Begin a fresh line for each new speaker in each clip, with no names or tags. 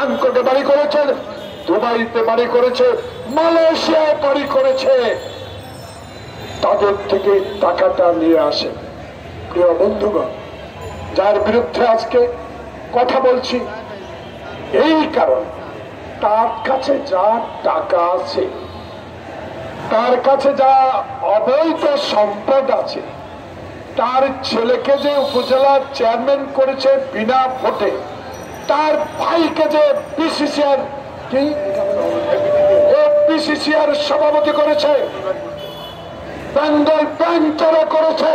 ব্যাংককে বাড়ি করেছে, দুবাইতে বাড়ি করেছে, মালয়েশিয়ায় বাড়ি করেছে, তাদের থেকে টাকাটা নিয়ে আসে। প্রিয় বন্ধুগণ, যার বিরুদ্ধে আজকে কথা বলছি এই কারণ, তার কাছে যা টাকা আছে, তার কাছে যা অবৈধ সম্পদ আছে, তার ছেলেকে যে উপজেলার চেয়ারম্যান করেছে বিনা ভোটে, তার ভাইকে যে পিসিসিআর সভাপতি করেছে, বেঙ্গল ব্যাংক যারা করেছে,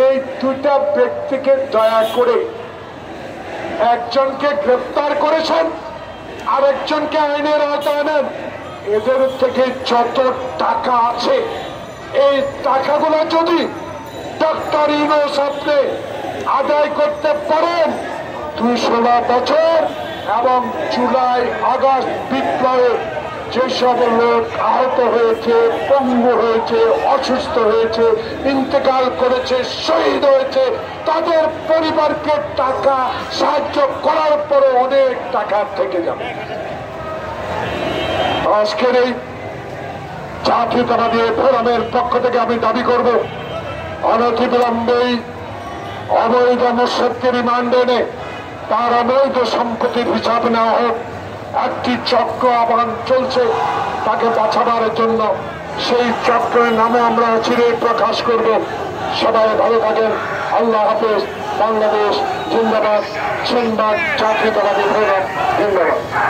এই দুটা ব্যক্তিকে দয়া করে একজনকে গ্রেফতার করেছেন, আরেকজনকে আইনের আওতায় আনেন। এদের থেকে যত টাকা আছে, এই টাকাগুলো যদি ডক্টর ইউনূস আপনি আদায় করতে পারেন, ২১৬ বছর এবং জুলাই আগস্ট বিপ্লবে যেসব লোক আহত হয়েছে, পঙ্গু হয়েছে, অসুস্থ হয়েছে, ইন্তেকাল করেছে, শহীদ হয়েছে, তাদের পরিবারকে টাকা সাহায্য করার পরে অনেক টাকা থেকে যাবে। আজকের এই জাতীয়তাবাদী ফোরামের পক্ষ থেকে আমি দাবি করব, অনতিবিলম্বেই অবৈধ মোরশেদকে রিমান্ডে এনে তার অবৈধ সম্পত্তির হিসাব নেওয়া হোক। একটি চক্র আহ্বান চলছে তাকে বাঁচাবার জন্য, সেই চক্রের নামে আমরা চিরে প্রকাশ করব। সবাই ভালো থাকেন। আল্লাহ হাফেজ। বাংলাদেশ জিন্দাবাদ। জাতীয়তাবাদী ফোরাম জিন্দাবাদ।